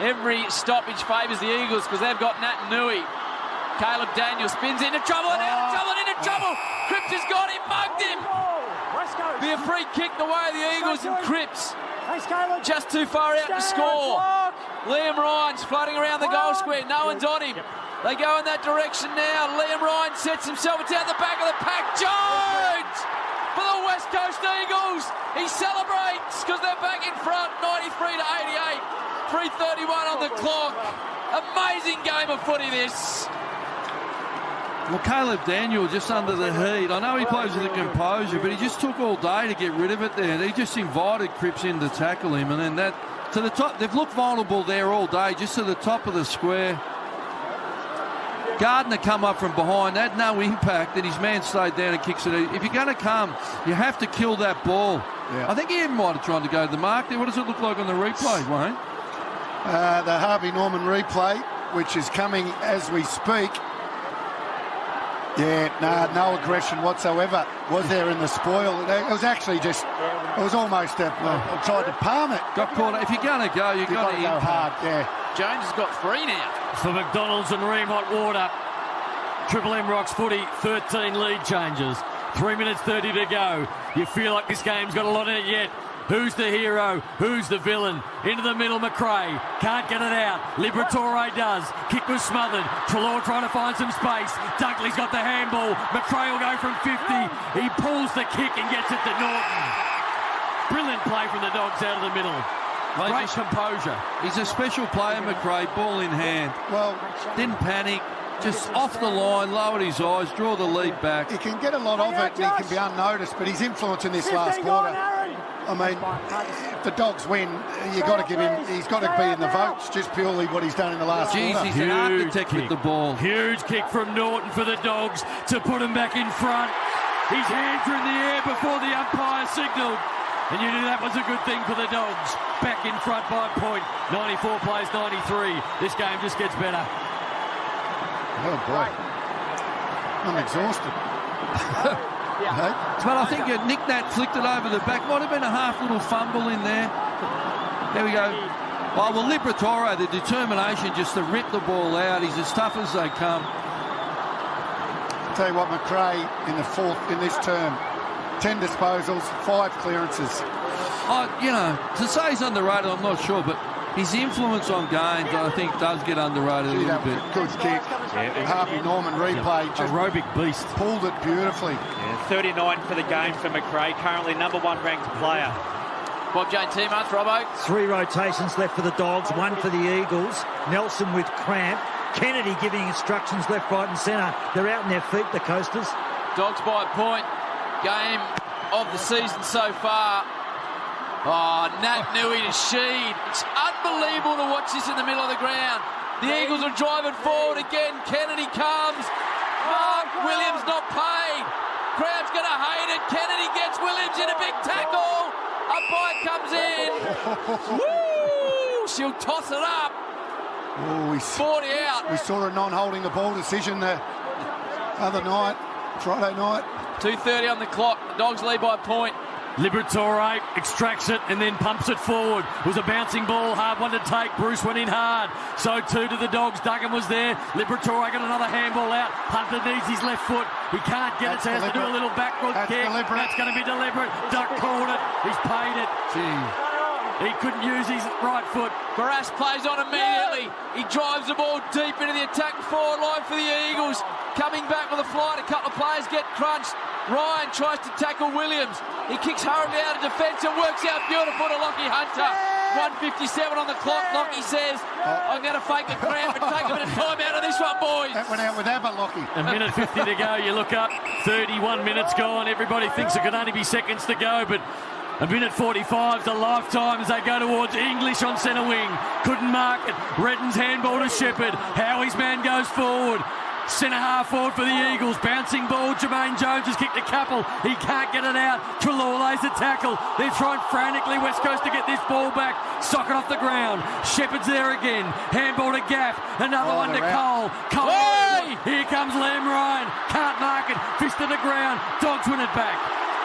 Every stoppage favours the Eagles because they've got Nat Nui. Caleb Daniel spins into trouble and out of trouble and into trouble. Cripps has got him, mugged him. Be a free kick the way of the Eagles and Cripps. Just too far out to score. Liam Ryan's floating around the goal square. No one's on him. They go in that direction now. Liam Ryan sets himself. It's out the back of the pack. Jones for the West Coast Eagles. He celebrates because they're back in front. 93 to 88. 3:31 on the clock. Amazing game of footy this. Well, Caleb Daniel just under the heat. I know he plays with a composure, but he just took all day to get rid of it there. He just invited Cripps in to tackle him, and then that to the top. They've looked vulnerable there all day, just to the top of the square. Gardner come up from behind, had no impact, and his man stayed down and kicks it. If you're going to come, you have to kill that ball. Yeah. I think he even might have tried to go to the mark there. What does it look like on the replay, Wayne? The Harvey Norman replay, which is coming as we speak. Yeah, no aggression whatsoever was there in the spoil. It was actually just, it was almost tried to palm it. Got caught. If you're going to go, you've got to go hard, yeah. Jones has got 3 now. For McDonald's and Ream Hot Water. Triple M Rocks footy, 13 lead changes. 3 minutes 30 to go. You feel like this game's got a lot in it yet. Who's the hero? Who's the villain? Into the middle, McRae. Can't get it out. Liberatore does. Kick was smothered. Treloar trying to find some space. Dunkley's got the handball. McRae will go from 50. He pulls the kick and gets it to Norton. Brilliant play from the Dogs out of the middle. Great composure. He's a special player, McRae, ball in hand. Well, didn't panic. Just off the line, lowered his eyes, draw the lead back. He can get a lot of it and he can be unnoticed, but his influence in this last quarter, I mean, if the Dogs win, he's got to be in the votes, just purely what he's done in the last quarter. He's an architect with the ball. Huge kick from Norton for the Dogs to put him back in front. His hands are in the air before the umpire signalled. And you knew that was a good thing for the Dogs. Back in front by a point. 94 plays 93. This game just gets better. Oh, boy. I'm exhausted. But I think Nick Nat flicked it over the back. Might have been a half little fumble in there. There we go. Well, Liberatore, the determination just to rip the ball out. He's as tough as they come. I'll tell you what, McRae in this term, 10 disposals, 5 clearances. To say he's underrated, I'm not sure, but his influence on games, I think, does get underrated a little bit. Good kick. Yeah, Harvey Norman replay. Just aerobic beast. Pulled it beautifully. Yeah, 39 for the game for McRae, currently number 1 ranked player. Bob Jane teammates, Robbo. 3 rotations left for the Dogs, 1 for the Eagles. Nelson with cramp. Kennedy giving instructions left, right and centre. They're out on their feet, the Coasters. Dogs by a point. Game of the season so far. Oh, Nat Nui to Sheed. It's unbelievable to watch this in the middle of the ground. The Eagles are driving forward again. Kennedy comes. Mark Williams not paid. Crowd's going to hate it. Kennedy gets Williams in a big tackle. Umpire comes in. Woo! She'll toss it up. Oh, 40 out. We saw a non-holding the ball decision the other night, Friday night. 2:30 on the clock. The Dogs lead by a point. Liberatore extracts it and then pumps it forward. It was a bouncing ball, hard one to take. Bruce went in hard. So too to the Dogs. Duggan was there. Liberatore got another handball out. Hunter needs his left foot. He can't get it, so he has to do a little backward kick. That's going to be deliberate. Duck called it. He's paid it. He couldn't use his right foot. Barras plays on immediately. He drives the ball deep into the attack forward line for the Eagles. Coming back with a flight. A couple of players get crunched. Ryan tries to tackle Williams. He kicks hurriedly out of defence and works out beautiful to Lockie Hunter. 1:57 on the clock. Lockie says, I'm going to fake a cramp and take a bit of time out of this one, boys. That went out with Abba, Lockie. A minute 50 to go. You look up, 31 minutes gone. Everybody thinks it could only be seconds to go, but a minute 45's a lifetime as they go towards English on centre wing. Couldn't mark it. Redden's handball to Shepherd. Howie's man goes forward. Centre half forward for the Eagles. Bouncing ball. Jermaine Jones has kicked a couple. He can't get it out. Treloar lays a tackle. They're trying frantically, West Coast, to get this ball back. Sock it off the ground. Shepherd's there again. Handball to Gaff. Another one to Cole. Cole. Hey! Here comes Liam Ryan. Can't mark it. Fist to the ground. Dogs win it back.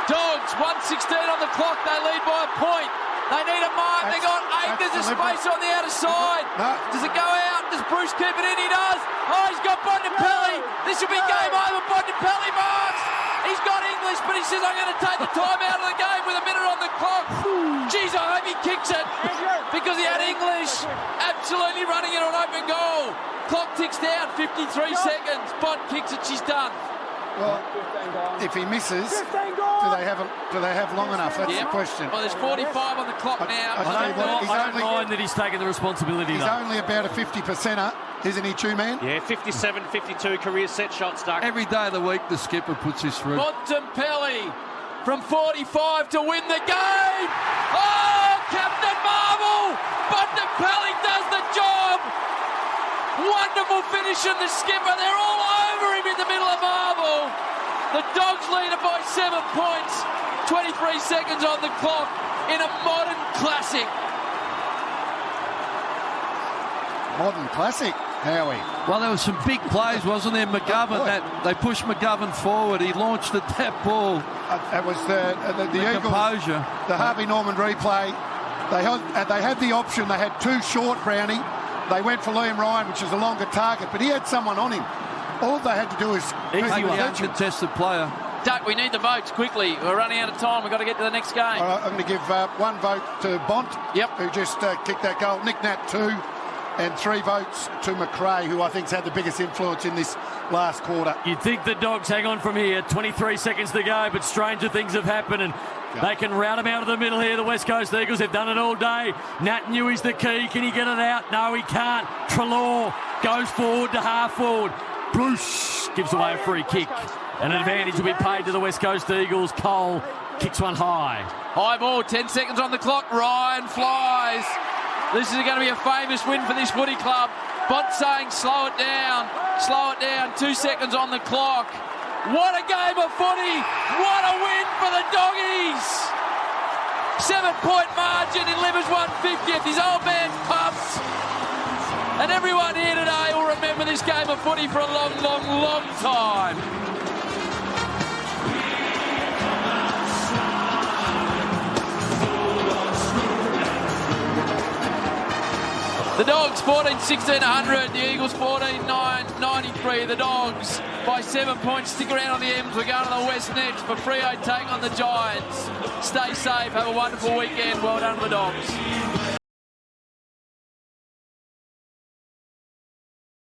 Dogs, 1:16 on the clock. They lead by a point. They need a mark. They got acres of space on the outer side. No. Does it go out? Does Bruce keep it in? He does. Oh, he's got Bontempelli. This will be game over. Bontempelli marks. He's got English, but he says, I'm going to take the time out of the game with a minute on the clock. Jeez, I hope he kicks it because he had English absolutely running it on open goal. Clock ticks down, 53 seconds. Bont kicks it, she's done. Well, if he misses, do they have long enough? That's the question. Well, there's 45 on the clock now. I don't mind that he's taking the responsibility. He's only about a 50%er, isn't he, Two-Man? Yeah, 57, 52 career set shots, Doug. Every day of the week, the skipper puts this through. Bontempelli from 45 to win the game. Oh, Captain Marvel! Bontempelli does the job. Wonderful finish from the skipper. They're all over him in the middle of Marvel. The Dogs lead it by 7 points. 23 seconds on the clock in a modern classic. Modern classic, Howie. Well, there was some big plays, wasn't there? McGovern, they pushed McGovern forward. He launched at that ball. That was the Eagles, composure. The Harvey Norman replay. They had the option. They had two short, Brownie. They went for Liam Ryan, which is a longer target, but he had someone on him. All they had to do is make the uncontested player. Duck, we need the votes quickly. We're running out of time. We've got to get to the next game. All right, I'm going to give one vote to Bont, who just kicked that goal. Nick Nat 2, and 3 votes to McRae, who I think's had the biggest influence in this last quarter. You'd think the Dogs hang on from here. 23 seconds to go, but stranger things have happened, and they can rout them out of the middle here. The West Coast Eagles have done it all day. Nat Newey's the key. Can he get it out? No, he can't. Trelaw goes forward to half forward. Bruce gives away a free kick. An advantage will be paid to the West Coast Eagles. Cole kicks one high. High ball, 10 seconds on the clock. Ryan flies. This is going to be a famous win for this footy club. Bont saying slow it down. 2 seconds on the clock. What a game of footy. What a win for the Doggies. 7-point margin in Livers 150th. His old man pumped. And everyone here today will remember this game of footy for a long, long, long time. The Dogs 14-16-100, the Eagles 14-9-93. The Dogs by 7 points. Stick around on the M's. We're going to the West next for Freo taking on the Giants. Stay safe. Have a wonderful weekend. Well done to the Dogs.